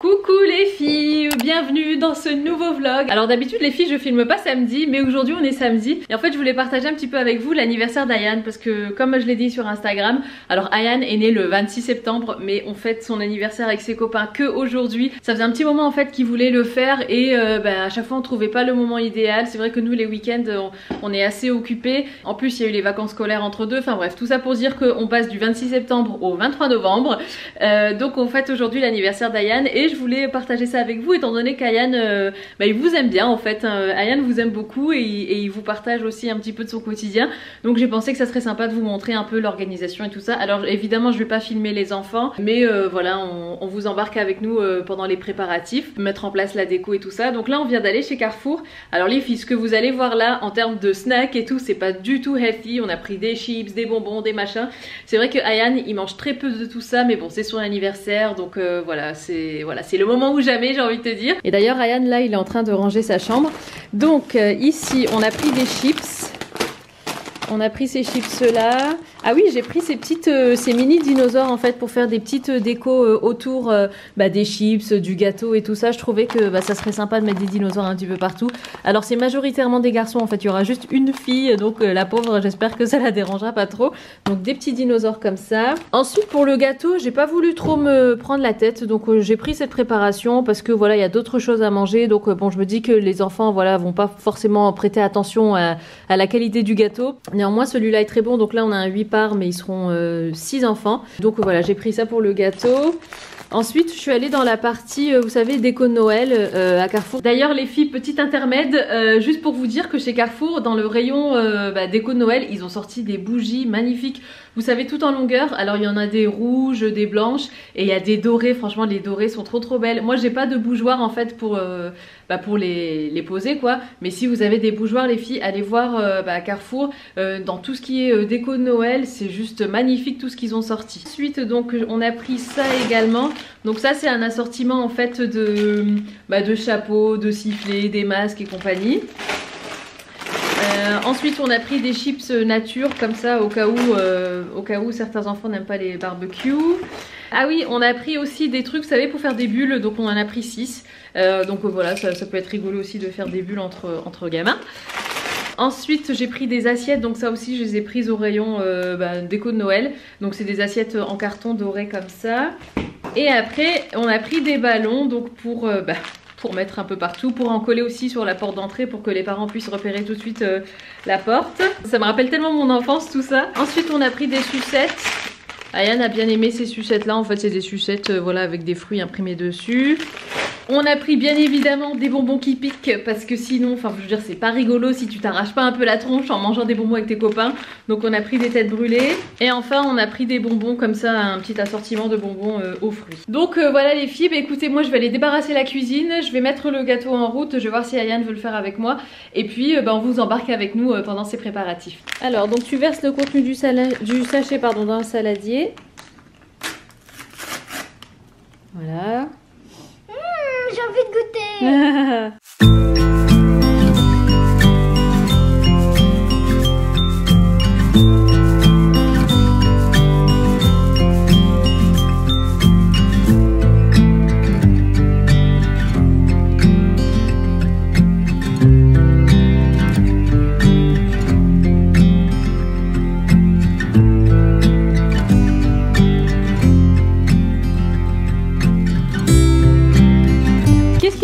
Coucou les filles, bienvenue dans ce nouveau vlog. Alors d'habitude les filles je filme pas samedi, mais aujourd'hui on est samedi et en fait je voulais partager un petit peu avec vous l'anniversaire d'Ayane parce que comme je l'ai dit sur Instagram, alors Ayane est née le 26 septembre mais on fête son anniversaire avec ses copains que aujourd'hui. Ça faisait un petit moment en fait qu'il voulait le faire et à chaque fois on trouvait pas le moment idéal. C'est vrai que nous les week-ends on est assez occupés. En plus il y a eu les vacances scolaires entre deux, enfin bref tout ça pour dire qu'on passe du 26 septembre au 23 novembre. Donc on fête aujourd'hui l'anniversaire d'Ayane et je voulais partager ça avec vous étant donné qu'Ayane il vous aime bien en fait. Ayane vous aime beaucoup et il vous partage aussi un petit peu de son quotidien. Donc j'ai pensé que ça serait sympa de vous montrer un peu l'organisation et tout ça. Alors évidemment je vais pas filmer les enfants mais voilà on vous embarque avec nous pendant les préparatifs, mettre en place la déco et tout ça. Donc là on vient d'aller chez Carrefour. Alors les filles, ce que vous allez voir là en termes de snacks et tout, c'est pas du tout healthy. On a pris des chips, des bonbons, des machins. C'est vrai que Ayane il mange très peu de tout ça mais bon c'est son anniversaire donc voilà c'est le moment ou jamais, j'ai envie de te dire. Et d'ailleurs Ayane là il est en train de ranger sa chambre. Donc ici on a pris des chips. On a pris ces chips là. Ah oui, j'ai pris ces petites, ces mini dinosaures en fait pour faire des petites décos autour des chips, du gâteau et tout ça. Je trouvais que ça serait sympa de mettre des dinosaures un petit peu partout. Alors c'est majoritairement des garçons en fait, il y aura juste une fille donc la pauvre, j'espère que ça la dérangera pas trop. Donc des petits dinosaures comme ça. Ensuite pour le gâteau, j'ai pas voulu trop me prendre la tête donc j'ai pris cette préparation parce que voilà il y a d'autres choses à manger. Donc bon je me dis que les enfants voilà vont pas forcément prêter attention à la qualité du gâteau. Néanmoins celui-là est très bon donc là on a un 8 parts mais ils seront 6 enfants. Donc voilà j'ai pris ça pour le gâteau. Ensuite, je suis allée dans la partie, vous savez, déco de Noël à Carrefour. D'ailleurs, les filles, petit intermède, juste pour vous dire que chez Carrefour, dans le rayon déco de Noël, ils ont sorti des bougies magnifiques. Vous savez, tout en longueur. Alors, il y en a des rouges, des blanches et il y a des dorées. Franchement, les dorées sont trop belles. Moi, j'ai pas de bougeoir en fait pour les poser quoi. Mais si vous avez des bougeoirs, les filles, allez voir à Carrefour. Dans tout ce qui est déco de Noël, c'est juste magnifique tout ce qu'ils ont sorti. Ensuite, donc, on a pris ça également. Donc ça c'est un assortiment en fait de chapeaux, de sifflets, des masques et compagnie. Ensuite on a pris des chips nature comme ça au cas où certains enfants n'aiment pas les barbecues. Ah oui, on a pris aussi des trucs, vous savez, pour faire des bulles, donc on en a pris 6. Donc voilà, ça peut être rigolo aussi de faire des bulles entre gamins. Ensuite j'ai pris des assiettes, donc ça aussi je les ai prises au rayon déco de Noël. Donc c'est des assiettes en carton doré comme ça. Et après on a pris des ballons donc pour mettre un peu partout, pour en coller aussi sur la porte d'entrée pour que les parents puissent repérer tout de suite la porte. Ça me rappelle tellement mon enfance tout ça. Ensuite on a pris des sucettes. Ayane a bien aimé ces sucettes là, en fait c'est des sucettes voilà avec des fruits imprimés dessus. On a pris bien évidemment des bonbons qui piquent parce que sinon, enfin je veux dire c'est pas rigolo si tu t'arraches pas un peu la tronche en mangeant des bonbons avec tes copains. Donc on a pris des têtes brûlées et enfin on a pris des bonbons comme ça, un petit assortiment de bonbons aux fruits. Donc voilà les filles, écoutez moi je vais aller débarrasser la cuisine, je vais mettre le gâteau en route, je vais voir si Ayane veut le faire avec moi et puis on vous embarque avec nous pendant ces préparatifs. Alors donc tu verses le contenu du sachet dans le saladier. Voilà. J'ai envie de goûter.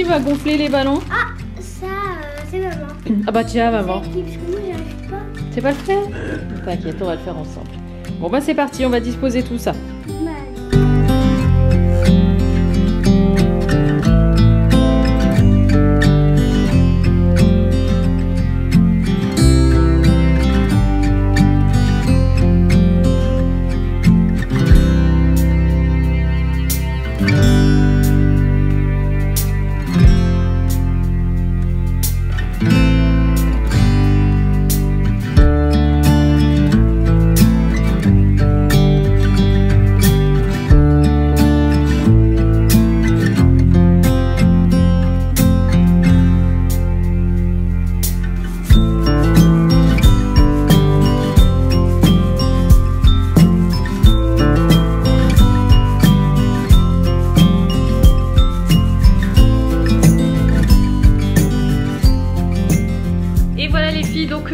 Va gonfler les ballons. Ah ça c'est maman. Ah bah tiens maman. Parce que moi j'y arrive pas. C'est pas le faire? T'inquiète, on va le faire ensemble. Bon bah c'est parti, on va disposer tout ça.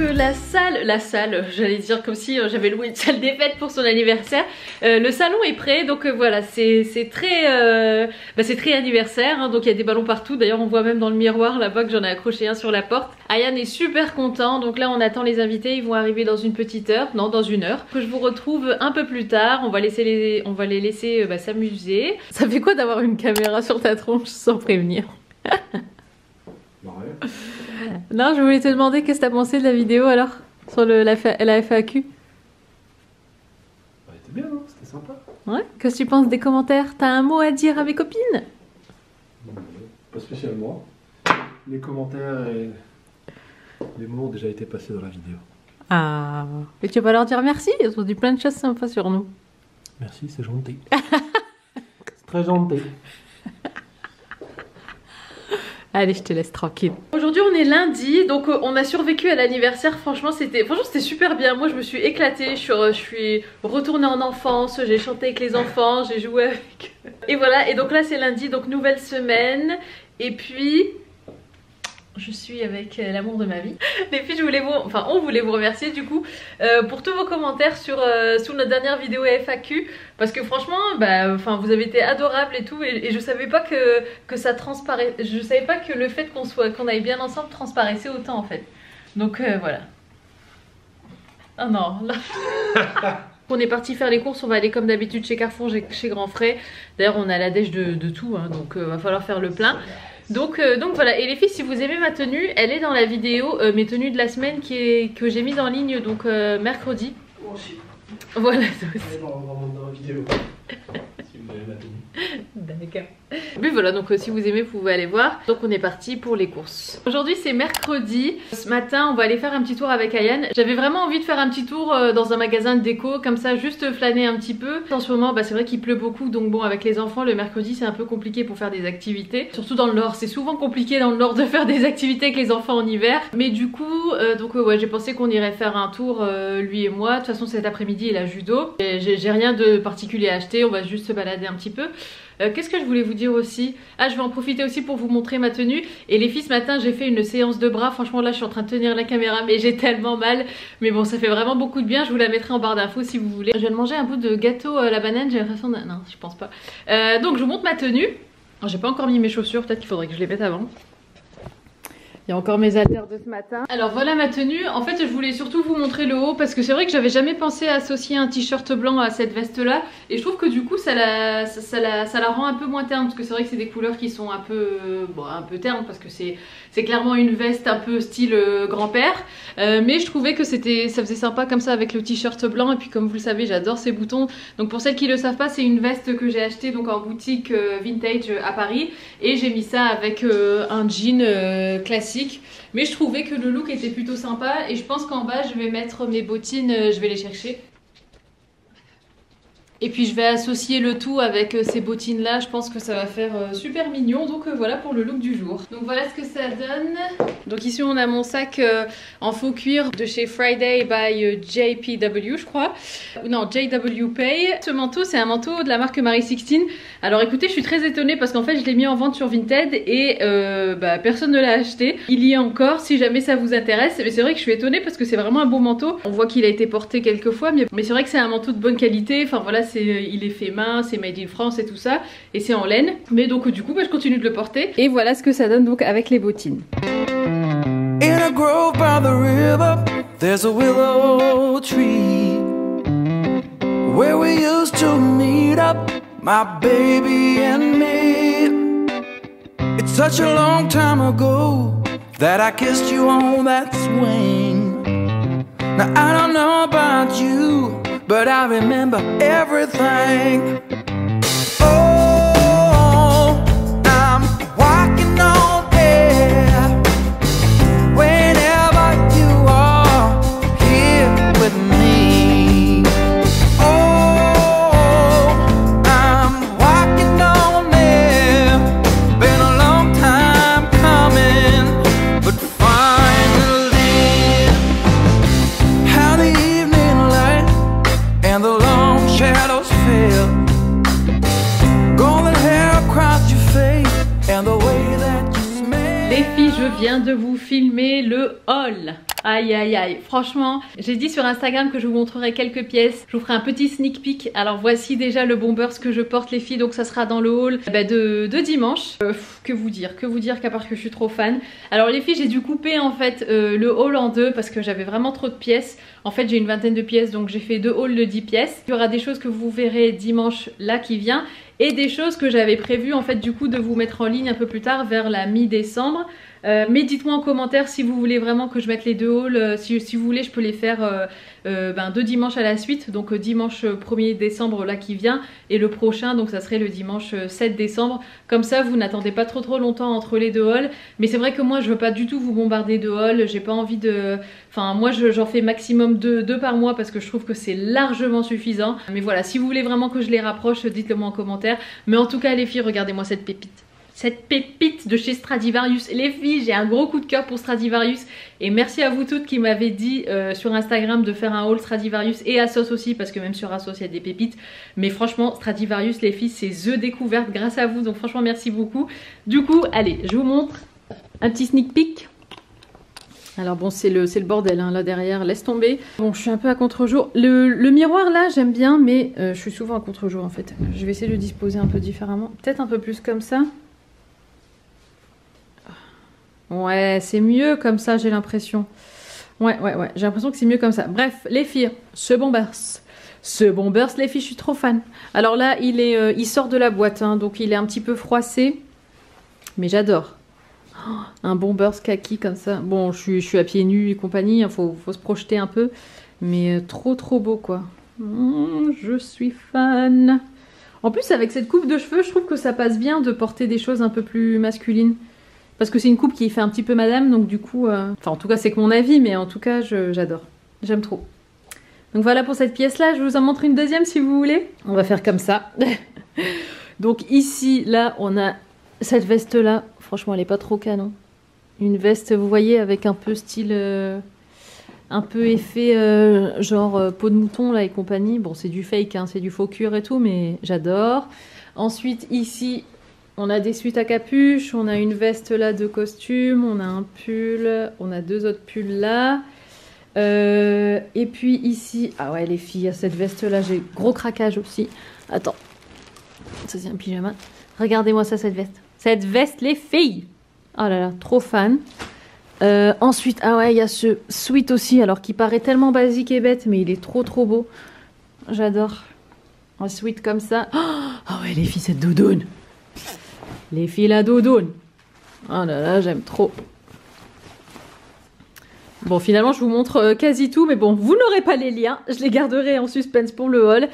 la salle, j'allais dire comme si j'avais loué une salle des fêtes pour son anniversaire. Le salon est prêt, donc voilà, c'est très anniversaire, hein, donc il y a des ballons partout. D'ailleurs on voit même dans le miroir là-bas que j'en ai accroché un sur la porte. Ayan est super content, donc là on attend les invités, ils vont arriver dans une petite heure, non dans une heure. Que je vous retrouve un peu plus tard, on va les laisser s'amuser. Ça fait quoi d'avoir une caméra sur ta tronche sans prévenir? Non, je voulais te demander qu'est-ce que t'as pensé de la vidéo alors sur la FAQ. Elle était bien, hein, c'était sympa. Ouais. Qu'est-ce que tu penses des commentaires? T'as un mot à dire à mes copines? Non, pas spécialement. Les commentaires et les mots ont déjà été passés dans la vidéo. Ah. Et tu vas pas leur dire merci? Ils ont dit plein de choses sympas sur nous. Merci, c'est gentil. C'est très gentil. Allez, je te laisse tranquille. Aujourd'hui on est lundi, donc on a survécu à l'anniversaire. Franchement c'était super bien. Moi je me suis éclatée, je suis retournée en enfance, j'ai chanté avec les enfants, j'ai joué avec eux. Et voilà, et donc là c'est lundi, donc nouvelle semaine. Et puis je suis avec l'amour de ma vie. Les filles, on voulait vous remercier du coup pour tous vos commentaires sur notre dernière vidéo FAQ, parce que franchement, vous avez été adorables et tout, et je savais pas que ça transparaît. Je savais pas que le fait qu'on aille bien ensemble transparaissait autant en fait. Donc voilà. Ah non, là. On est parti faire les courses, on va aller comme d'habitude chez Carrefour, chez Grand Frais. D'ailleurs on a la dèche de tout, hein, donc va falloir faire le plein. Donc voilà, et les filles, si vous aimez ma tenue, elle est dans la vidéo, mes tenues de la semaine que j'ai mise en ligne, donc mercredi. Moi aussi. Voilà, dans la vidéo. Si vous avez ma tenue. D'accord. Mais voilà, donc si vous aimez, vous pouvez aller voir. Donc on est parti pour les courses. Aujourd'hui c'est mercredi. Ce matin on va aller faire un petit tour avec Ayan. J'avais vraiment envie de faire un petit tour dans un magasin de déco, comme ça, juste flâner un petit peu. En ce moment c'est vrai qu'il pleut beaucoup, donc bon, avec les enfants le mercredi c'est un peu compliqué pour faire des activités. Surtout dans le nord, c'est souvent compliqué dans le nord de faire des activités avec les enfants en hiver. Mais du coup ouais, j'ai pensé qu'on irait faire un tour lui et moi. De toute façon cet après-midi il a judo. J'ai rien de particulier à acheter, on va juste se balader un petit peu. Qu'est-ce que je voulais vous dire aussi? Ah, je vais en profiter aussi pour vous montrer ma tenue. Et les filles, ce matin j'ai fait une séance de bras. Franchement là je suis en train de tenir la caméra, mais j'ai tellement mal. Mais bon, ça fait vraiment beaucoup de bien. Je vous la mettrai en barre d'infos si vous voulez. Je viens de manger un bout de gâteau à la banane. J'ai l'impression de... Non, je pense pas. Donc je vous montre ma tenue. J'ai pas encore mis mes chaussures, peut-être qu'il faudrait que je les mette avant. Il y a encore mes haltères de ce matin. Alors voilà ma tenue. En fait je voulais surtout vous montrer le haut, parce que c'est vrai que j'avais jamais pensé à associer un t-shirt blanc à cette veste là. Et je trouve que du coup ça la rend un peu moins terne, parce que c'est vrai que c'est des couleurs qui sont un peu ternes, parce que c'est clairement une veste un peu style grand-père. Mais je trouvais que ça faisait sympa comme ça avec le t-shirt blanc. Et puis comme vous le savez, j'adore ces boutons. Donc pour celles qui le savent pas, c'est une veste que j'ai achetée donc en boutique vintage à Paris. Et j'ai mis ça avec un jean classique. Mais je trouvais que le look était plutôt sympa. Et je pense qu'en bas je vais mettre mes bottines, je vais les chercher. Et puis je vais associer le tout avec ces bottines là, je pense que ça va faire super mignon. Donc voilà pour le look du jour. Donc voilà ce que ça donne. Donc ici on a mon sac en faux cuir de chez Friday by JPW je crois. Non, JW Pay. Ce manteau c'est un manteau de la marque Marie 16. Alors écoutez, je suis très étonnée parce qu'en fait je l'ai mis en vente sur Vinted et personne ne l'a acheté. Il y est encore si jamais ça vous intéresse. Mais c'est vrai que je suis étonnée parce que c'est vraiment un beau manteau. On voit qu'il a été porté quelques fois, mais c'est vrai que c'est un manteau de bonne qualité. Enfin voilà, il est fait main, c'est made in France et tout ça, et c'est en laine. Mais donc du coup je continue de le porter. Et voilà ce que ça donne donc avec les bottines. In a grove by the river, there's a willow tree where we used to meet up, my baby and me. It's such a long time ago that I kissed you on that swing. Now I don't know about you, but I remember everything. Oh, I'm walking on air whenever you are here with me. Oh, I'm walking on air. Been a long time coming, but finally, how the evening light and the long shadows fell. Golden hair across your face and the way that you smell. Les filles, je viens de vous filmer le haul. Aïe aïe aïe, franchement, j'ai dit sur Instagram que je vous montrerai quelques pièces. Je vous ferai un petit sneak peek. Alors voici déjà le bombers que je porte les filles, donc ça sera dans le haul de dimanche. Que vous dire qu'à part que je suis trop fan. Alors les filles, j'ai dû couper en fait le haul en deux parce que j'avais vraiment trop de pièces. En fait j'ai une vingtaine de pièces, donc j'ai fait 2 hauls de 10 pièces. Il y aura des choses que vous verrez dimanche là qui vient et des choses que j'avais prévu en fait du coup de vous mettre en ligne un peu plus tard vers la mi-décembre. Mais dites-moi en commentaire si vous voulez vraiment que je mette les 2 hauls, si vous voulez je peux les faire 2 dimanches à la suite, donc dimanche 1er décembre là qui vient et le prochain donc ça serait le dimanche 7 décembre, comme ça vous n'attendez pas trop longtemps entre les 2 hauls. Mais c'est vrai que moi je veux pas du tout vous bombarder de hauls, j'ai pas envie de... Enfin moi j'en fais maximum 2 par mois parce que je trouve que c'est largement suffisant. Mais voilà, si vous voulez vraiment que je les rapproche, dites-le moi en commentaire. Mais en tout cas les filles, regardez-moi cette pépite. Cette pépite de chez Stradivarius. Les filles, j'ai un gros coup de cœur pour Stradivarius et merci à vous toutes qui m'avez dit sur Instagram de faire un haul Stradivarius et Asos aussi, parce que même sur Asos il y a des pépites. Mais franchement Stradivarius les filles, c'est the découverte grâce à vous, donc franchement merci beaucoup. Du coup allez, je vous montre un petit sneak peek. Alors bon, c'est le bordel hein, là derrière, laisse tomber. Bon, je suis un peu à contre-jour. Le miroir là, j'aime bien, mais je suis souvent à contre-jour en fait. Je vais essayer de le disposer un peu différemment. Peut-être un peu plus comme ça. Ouais, c'est mieux comme ça, j'ai l'impression. Ouais, j'ai l'impression que c'est mieux comme ça. Bref, les filles, ce bombers, les filles, je suis trop fan. Alors là, il sort de la boîte, hein, donc il est un petit peu froissé. Mais j'adore. Oh, un bombers kaki comme ça. Bon, je suis à pieds nus et compagnie, il faut se projeter un peu. Mais trop beau, quoi. Je suis fan. En plus, avec cette coupe de cheveux, je trouve que ça passe bien de porter des choses un peu plus masculines. Parce que c'est une coupe qui fait un petit peu madame, donc du coup... Enfin, en tout cas, c'est que mon avis, mais en tout cas, j'adore. J'aime trop. Donc voilà pour cette pièce-là. Je vous en montre une deuxième si vous voulez. On va faire comme ça. Donc ici, là, on a cette veste-là. Franchement, elle est pas trop canon. Une veste, vous voyez, avec un peu style... un peu effet genre peau de mouton, là, et compagnie. Bon, c'est du fake, hein, c'est du faux cuir et tout, mais j'adore. Ensuite, ici... On a des suites à capuche, on a une veste là de costume, on a un pull, on a 2 autres pulls là. Et puis ici, ah ouais les filles, cette veste là, j'ai gros craquage aussi. Attends, ça c'est un pyjama. Regardez-moi ça, cette veste. Cette veste les filles. Oh là là, trop fan. Ensuite, ah ouais, il y a ce sweat aussi, alors qui paraît tellement basique et bête, mais il est trop beau. J'adore. Un sweat comme ça. Ah ouais les filles, cette doudoune. Les filles la doudoune. Oh là là, j'aime trop. Bon, finalement, je vous montre quasi tout, mais bon, vous n'aurez pas les liens. Je les garderai en suspense pour le haul.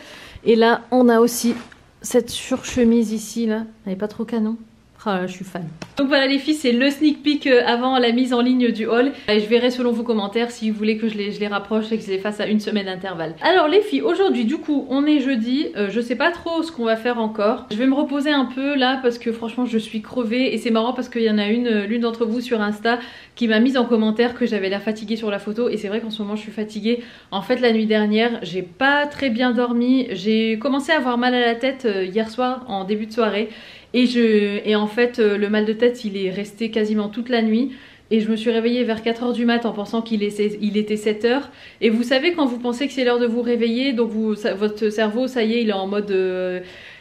Et là, on a aussi cette surchemise ici, là. Elle n'est pas trop canon. Oh là, je suis fan. Donc voilà les filles, c'est le sneak peek avant la mise en ligne du haul. Et je verrai selon vos commentaires si vous voulez que je les rapproche et que je les fasse à 1 semaine d'intervalle. Alors les filles, aujourd'hui du coup on est jeudi, je sais pas trop ce qu'on va faire encore. Je vais me reposer un peu là parce que franchement je suis crevée. Et c'est marrant parce qu'il y en a l'une d'entre vous sur Insta qui m'a mise en commentaire que j'avais l'air fatiguée sur la photo. Et c'est vrai qu'en ce moment je suis fatiguée. En fait la nuit dernière j'ai pas très bien dormi. J'ai commencé à avoir mal à la tête hier soir en début de soirée. Et en fait le mal de tête il est resté quasiment toute la nuit. Et je me suis réveillée vers 4 h du mat en pensant qu'il était 7 h. Et vous savez quand vous pensez que c'est l'heure de vous réveiller, donc votre cerveau ça y est il est en mode...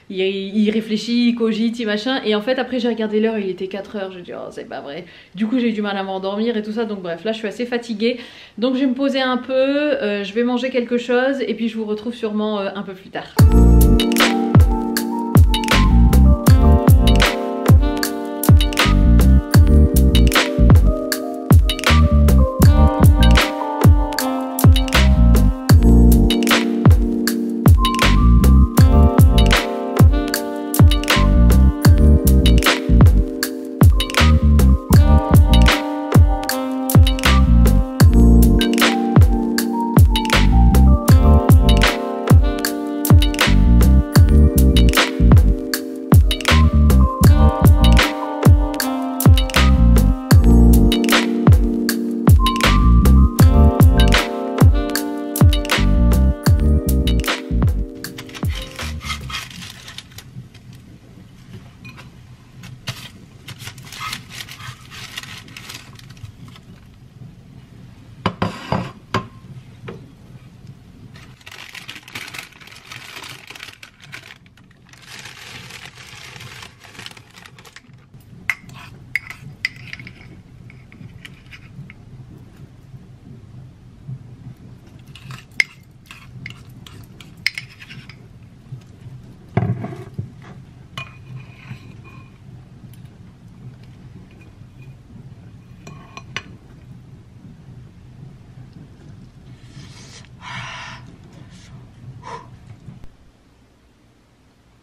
il réfléchit, il cogite, il machin. Et en fait après j'ai regardé l'heure, il était 4 h. Je dis oh c'est pas vrai. Du coup j'ai eu du mal à m'endormir et tout ça. Donc bref là je suis assez fatiguée. Donc je vais me poser un peu, je vais manger quelque chose. Et puis je vous retrouve sûrement un peu plus tard.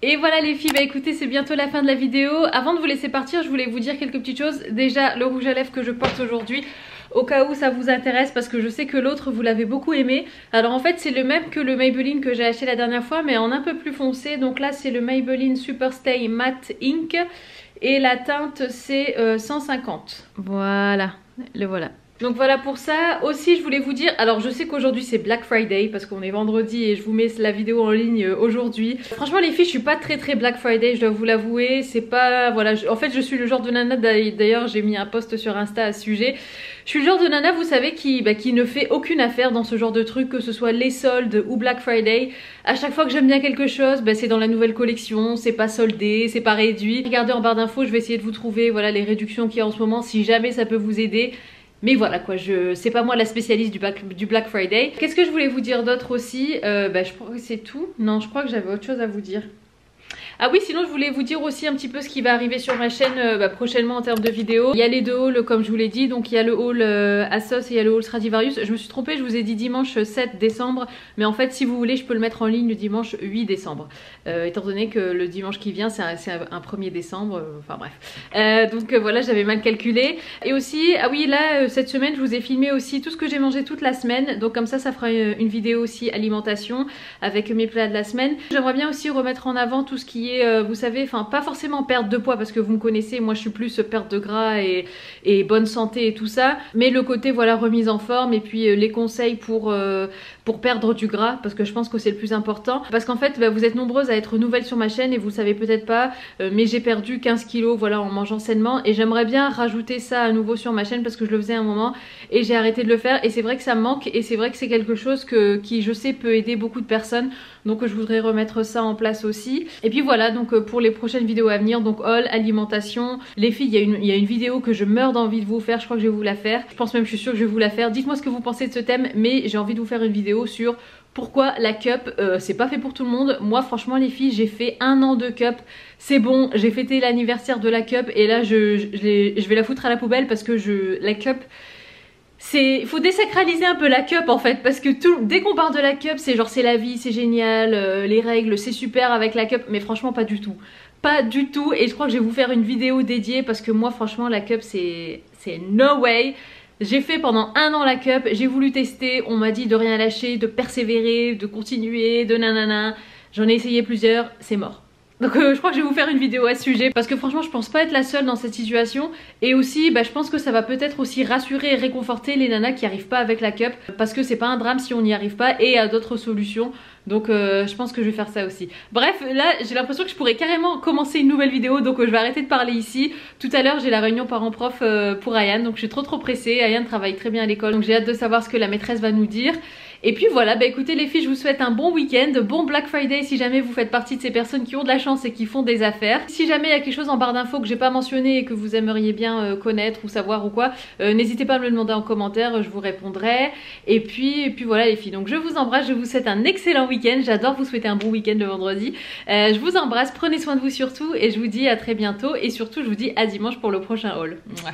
Et voilà les filles, bah écoutez, c'est bientôt la fin de la vidéo. Avant de vous laisser partir, je voulais vous dire quelques petites choses. Déjà, le rouge à lèvres que je porte aujourd'hui, au cas où ça vous intéresse, parce que je sais que l'autre vous l'avez beaucoup aimé. Alors en fait c'est le même que le Maybelline que j'ai acheté la dernière fois, mais en un peu plus foncé. Donc là c'est le Maybelline Superstay Matte Ink et la teinte c'est 150. Voilà, le voilà. Donc voilà pour ça. Aussi je voulais vous dire, alors je sais qu'aujourd'hui c'est Black Friday parce qu'on est vendredi et je vous mets la vidéo en ligne aujourd'hui. Franchement les filles, je suis pas très Black Friday, je dois vous l'avouer. C'est pas, voilà, en fait je suis le genre de nana, d'ailleurs j'ai mis un post sur Insta à ce sujet. Je suis le genre de nana, vous savez, qui ne fait aucune affaire dans ce genre de truc, que ce soit les soldes ou Black Friday. À chaque fois que j'aime bien quelque chose, c'est dans la nouvelle collection, c'est pas soldé, c'est pas réduit. Regardez en barre d'infos, je vais essayer de vous trouver voilà les réductions qu'il y a en ce moment, si jamais ça peut vous aider. Mais voilà quoi, c'est pas moi la spécialiste du Black Friday. Qu'est-ce que je voulais vous dire d'autre aussi? Je crois que c'est tout. Non, je crois que j'avais autre chose à vous dire. Ah oui, sinon je voulais vous dire aussi un petit peu ce qui va arriver sur ma chaîne prochainement en termes de vidéos. Il y a les deux hauls comme je vous l'ai dit, donc il y a le haul Asos et il y a le haul Stradivarius. Je me suis trompée, je vous ai dit dimanche 7 décembre, mais en fait si vous voulez je peux le mettre en ligne le dimanche 8 décembre. Étant donné que le dimanche qui vient c'est un 1er décembre, enfin bref. Donc voilà, j'avais mal calculé. Et aussi, ah oui là cette semaine je vous ai filmé aussi tout ce que j'ai mangé toute la semaine, donc comme ça fera une vidéo aussi alimentation avec mes plats de la semaine. J'aimerais bien aussi remettre en avant tout ce qui est vous savez, enfin pas forcément perte de poids parce que vous me connaissez, moi je suis plus perte de gras et bonne santé et tout ça, mais le côté voilà remise en forme et puis les conseils pour perdre du gras, parce que je pense que c'est le plus important, parce qu'en fait vous êtes nombreuses à être nouvelles sur ma chaîne et vous le savez peut-être pas, mais j'ai perdu 15 kilos voilà en mangeant sainement, et j'aimerais bien rajouter ça à nouveau sur ma chaîne parce que je le faisais à un moment et j'ai arrêté de le faire, et c'est vrai que ça me manque, et c'est vrai que c'est quelque chose qui je sais peut aider beaucoup de personnes, donc je voudrais remettre ça en place aussi. Et puis voilà, donc pour les prochaines vidéos à venir, donc haul, alimentation. Les filles, il y a une vidéo que je meurs d'envie de vous faire, je crois que je vais vous la faire. Je pense même, je suis sûre que je vais vous la faire. Dites-moi ce que vous pensez de ce thème, mais j'ai envie de vous faire une vidéo sur pourquoi la cup, c'est pas fait pour tout le monde. Moi franchement les filles, j'ai fait 1 an de cup, c'est bon, j'ai fêté l'anniversaire de la cup et là je vais la foutre à la poubelle parce que la cup... Il faut désacraliser un peu la cup en fait, parce que dès qu'on parle de la cup c'est genre c'est la vie, c'est génial, les règles c'est super avec la cup, mais franchement pas du tout. Pas du tout, et je crois que je vais vous faire une vidéo dédiée parce que moi franchement la cup c'est no way. J'ai fait pendant 1 an la cup, j'ai voulu tester, on m'a dit de rien lâcher, de persévérer, de continuer, de nanana. J'en ai essayé plusieurs, c'est mort. Donc je crois que je vais vous faire une vidéo à ce sujet parce que franchement je pense pas être la seule dans cette situation, et aussi je pense que ça va peut-être aussi rassurer et réconforter les nanas qui arrivent pas avec la cup, parce que c'est pas un drame si on n'y arrive pas et il y a d'autres solutions. Donc je pense que je vais faire ça aussi. Bref, là j'ai l'impression que je pourrais carrément commencer une nouvelle vidéo, donc je vais arrêter de parler ici. Tout à l'heure j'ai la réunion parents-prof pour Ayane, donc je suis trop pressée. Ayane travaille très bien à l'école, donc j'ai hâte de savoir ce que la maîtresse va nous dire. Et puis voilà, écoutez les filles, je vous souhaite un bon week-end, bon Black Friday si jamais vous faites partie de ces personnes qui ont de la chance et qui font des affaires. Si jamais il y a quelque chose en barre d'infos que j'ai pas mentionné et que vous aimeriez bien connaître ou savoir ou quoi, n'hésitez pas à me le demander en commentaire, je vous répondrai. Et puis voilà les filles, donc je vous embrasse, je vous souhaite un excellent week-end, j'adore vous souhaiter un bon week-end le vendredi. Je vous embrasse, prenez soin de vous surtout et je vous dis à très bientôt, et surtout je vous dis à dimanche pour le prochain haul. Mouah.